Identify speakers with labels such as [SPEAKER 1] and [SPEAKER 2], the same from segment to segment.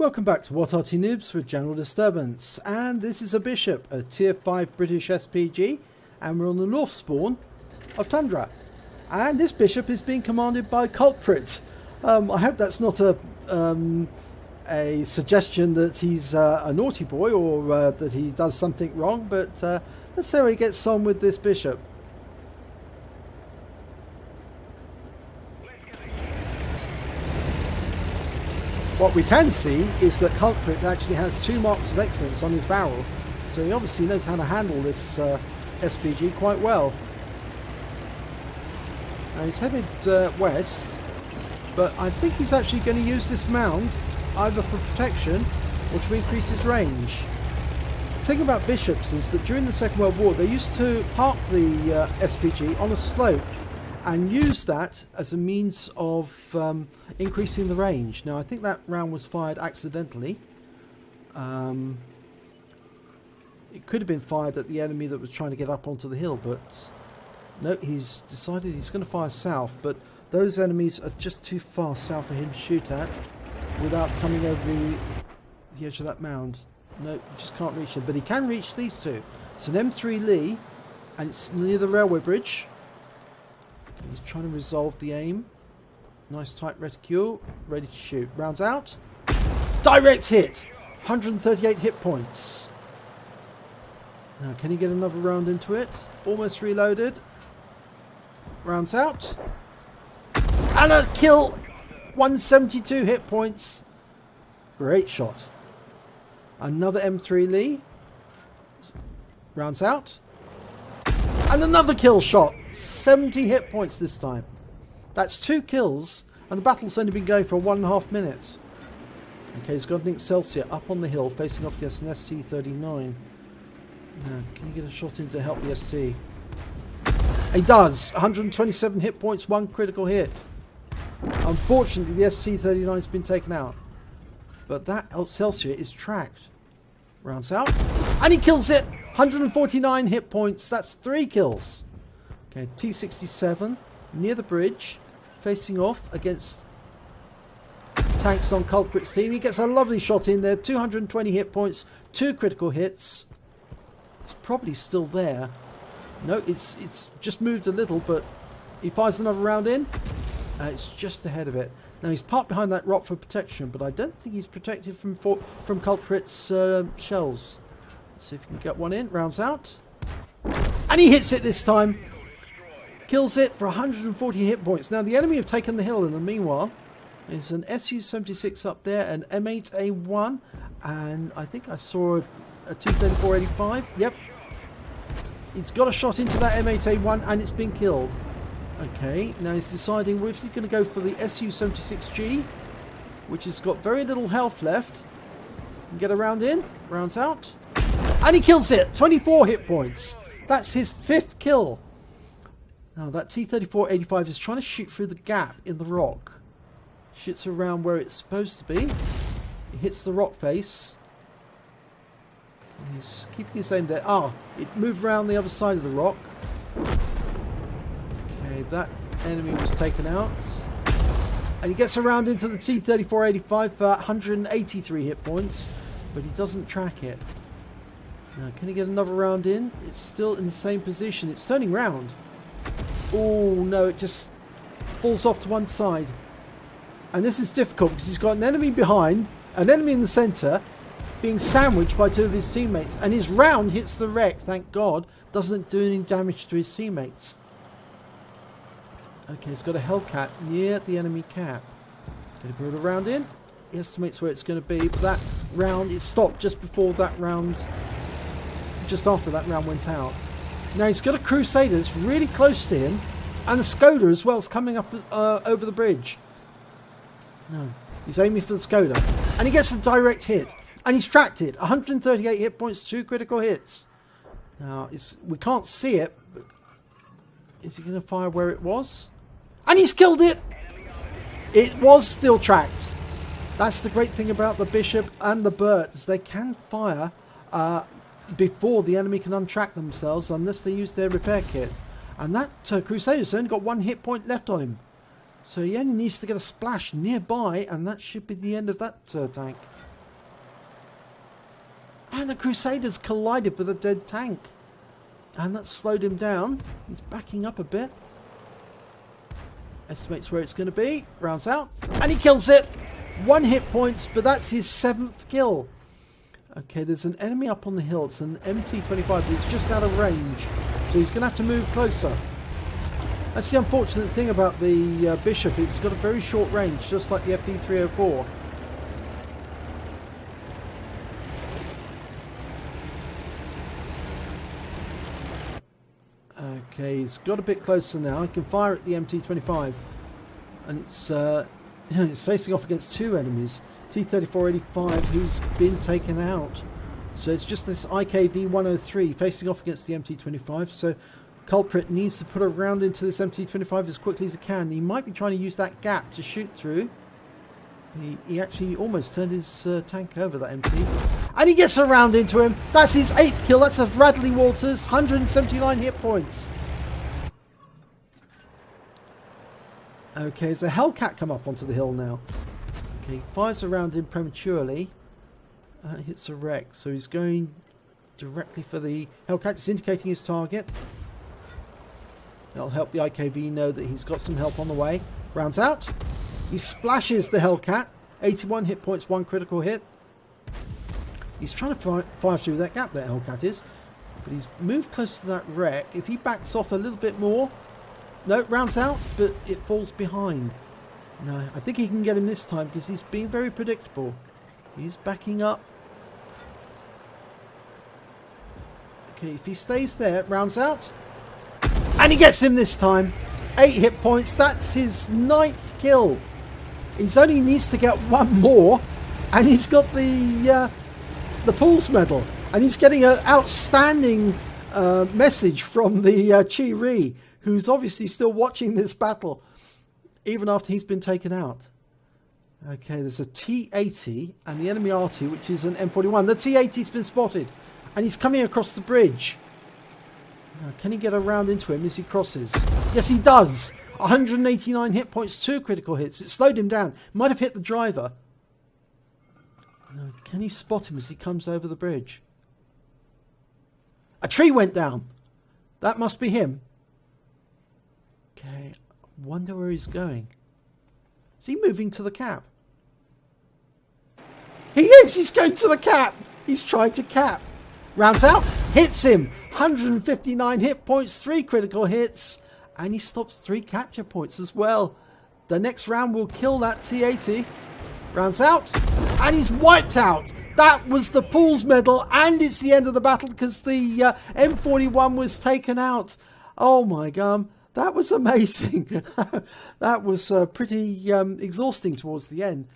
[SPEAKER 1] Welcome back to What Arty Noobs with General Disturbance, and this is a Bishop, a tier 5 British SPG, and we're on the north spawn of Tundra, and this Bishop is being commanded by Culprit. I hope that's not a suggestion that he's a naughty boy or that he does something wrong, but let's see how he gets on with this Bishop. What we can see is that Culprit actually has 2 marks of excellence on his barrel, so he obviously knows how to handle this SPG quite well. Now he's headed west, but I think he's actually going to use this mound either for protection or to increase his range. The thing about Bishops is that during the Second World War they used to park the SPG on a slope and use that as a means of increasing the range. Now I think that round was fired accidentally. It could have been fired at the enemy that was trying to get up onto the hill, but no, he's decided he's going to fire south, but those enemies are just too far south for him to shoot at without coming over the edge of that mound. No, you just can't reach him, but he can reach these two. It's an M3 Lee and it's near the railway bridge. He's trying to resolve the aim. Nice tight reticule. Ready to shoot. Rounds out. Direct hit. 138 hit points. Now can he get another round into it? Almost reloaded. Rounds out. And a kill. 172 hit points. Great shot. Another M3 Lee. Rounds out. And another kill shot. 70 hit points this time. That's 2 kills, and the battle's only been going for 1.5 minutes. Okay, he's got an Excelsior up on the hill, facing off against an ST-39. Now, can you get a shot in to help the ST? He does. 127 hit points, 1 critical hit. Unfortunately, the ST-39 has been taken out, but that Excelsior is tracked. Rounds out, and he kills it. 149 hit points. That's 3 kills. Okay, T-67 near the bridge, facing off against tanks on Culprit's team. He gets a lovely shot in there. 220 hit points, 2 critical hits. It's probably still there. No, it's just moved a little, but he fires another round in. It's just ahead of it. Now he's parked behind that rock for protection, but I don't think he's protected from Culprit's shells. Let's see if he can get one in. Rounds out. And he hits it this time. Kills it for 140 hit points. Now the enemy have taken the hill in the meanwhile. There's an Su-76 up there, an M8A1, and I think I saw a T-34-85. Yep. He's got a shot into that M8A1 and it's been killed. Okay, now he's deciding if he's going to go for the Su-76G, which has got very little health left. Can get a round in. Rounds out. And he kills it. 24 hit points. That's his 5th kill. Now that T-34-85 is trying to shoot through the gap in the rock. Shoots around where it's supposed to be. He hits the rock face. He's keeping his aim there. Ah, it moved around the other side of the rock. Okay, that enemy was taken out. And he gets around into the T-34-85 for 183 hit points, but he doesn't track it. Now, can he get another round in? It's still in the same position. It's turning round. Oh, no, it just falls off to one side. And this is difficult because he's got an enemy behind, an enemy in the centre, being sandwiched by 2 of his teammates. And his round hits the wreck, thank God. Doesn't do any damage to his teammates. Okay, he's got a Hellcat near the enemy cap. Going to put a round in. He estimates where it's going to be, but that round, it stopped just before that round, just after that round went out. Now he's got a Crusader that's really close to him, and a Skoda as well is coming up over the bridge. No, he's aiming for the Skoda, and he gets a direct hit, and he's tracked it. 138 hit points, 2 critical hits. Now we can't see it, but is he going to fire where it was? And he's killed it. It was still tracked. That's the great thing about the Bishop and the Burt, is they can fire before the enemy can untrack themselves unless they use their repair kit. And that Crusader's only got 1 hit point left on him. So he only needs to get a splash nearby and that should be the end of that tank. And the Crusaders collided with a dead tank. And that slowed him down. He's backing up a bit. Estimates where it's going to be. Rounds out. And he kills it. 1 hit points, but that's his 7th kill. Okay, there's an enemy up on the hill. It's an MT-25, but it's just out of range. So he's going to have to move closer. That's the unfortunate thing about the Bishop. It's got a very short range, just like the FD304. Okay, he's got a bit closer now. He can fire at the MT-25. And it's facing off against 2 enemies. T-3485, who's been taken out. So it's just this IKV-103 facing off against the MT-25. So Culprit needs to put a round into this MT-25 as quickly as he can. He might be trying to use that gap to shoot through. He actually almost turned his tank over, that MT. And he gets a round into him. That's his 8th kill. That's a Bradley Walters, 179 hit points. Okay, there's a Hellcat come up onto the hill now. Okay, he fires around him prematurely. Hits a wreck, so he's going directly for the Hellcat. He's indicating his target. That'll help the IKV know that he's got some help on the way. Rounds out. He splashes the Hellcat. 81 hit points, 1 critical hit. He's trying to fire through that gap, that Hellcat is. But he's moved close to that wreck. If he backs off a little bit more... No, rounds out, but it falls behind. No, I think he can get him this time because he's being very predictable. He's backing up. Okay, if he stays there, rounds out. And he gets him this time. 8 hit points. That's his 9th kill. He only needs to get 1 more. And he's got the Pools medal. And he's getting an outstanding message from the Chi Ri, who's obviously still watching this battle, even after he's been taken out. Okay, there's a T-80 and the enemy Arty, which is an M41. The T-80's been spotted, and he's coming across the bridge. Now, can he get around into him as he crosses? Yes, he does. 189 hit points, 2 critical hits. It slowed him down. Might have hit the driver. Now, can he spot him as he comes over the bridge? A tree went down. That must be him. Okay, I wonder where he's going. Is he moving to the cap? He is! He's going to the cap! He's trying to cap. Rounds out, hits him. 159 hit points, 3 critical hits. And he stops 3 capture points as well. The next round will kill that T-80. Rounds out, and he's wiped out. That was the Pools medal, and it's the end of the battle because the M41 was taken out. Oh my gum. That was amazing. That was pretty exhausting towards the end.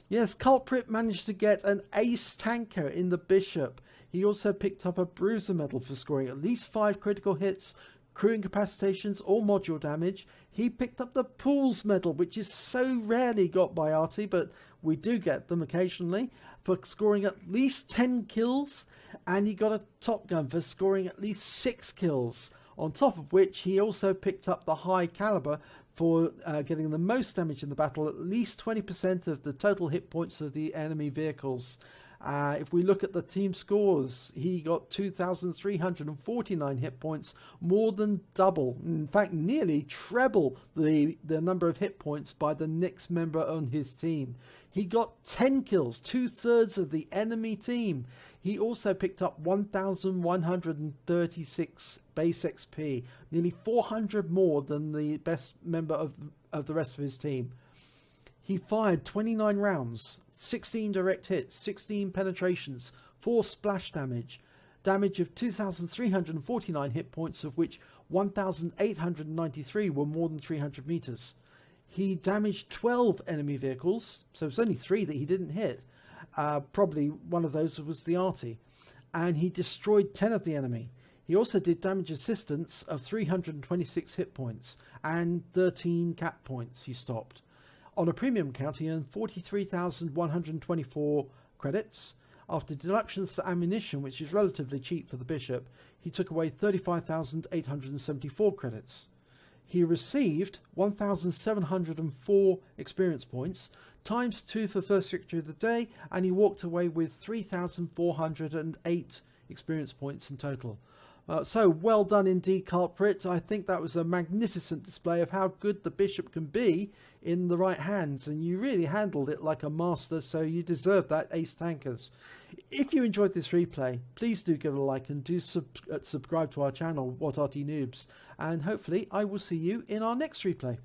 [SPEAKER 1] Yes, Culprit managed to get an ace tanker in the Bishop. He also picked up a Bruiser medal for scoring at least 5 critical hits, crew incapacitations or module damage. He picked up the Pools medal, which is so rarely got by Arty, but we do get them occasionally, for scoring at least 10 kills. And he got a Top Gun for scoring at least 6 kills. On top of which, he also picked up the High Calibre for getting the most damage in the battle, at least 20% of the total hit points of the enemy vehicles. If we look at the team scores, he got 2,349 hit points, more than double, in fact nearly treble the number of hit points by the next member on his team. He got 10 kills, 2/3 of the enemy team. He also picked up 1,136 base XP, nearly 400 more than the best member of the rest of his team. He fired 29 rounds, 16 direct hits, 16 penetrations, 4 splash damage, damage of 2,349 hit points, of which 1,893 were more than 300 meters. He damaged 12 enemy vehicles, so it's only 3 that he didn't hit. Probably one of those was the Arty. And he destroyed 10 of the enemy. He also did damage assistance of 326 hit points and 13 cap points he stopped. On a premium count, he earned 43,124 credits. After deductions for ammunition, which is relatively cheap for the Bishop, he took away 35,874 credits. he received 1,704 experience points, times 2 for the first victory of the day, and he walked away with 3,408 experience points in total. So well done indeed, Culprit. I think that was a magnificent display of how good the bishop can be in the right hands, and you really handled it like a master, so you deserve that ace tankers. If you enjoyed this replay, please do give it a like and do subscribe to our channel, What Arty Noobs, and hopefully I will see you in our next replay.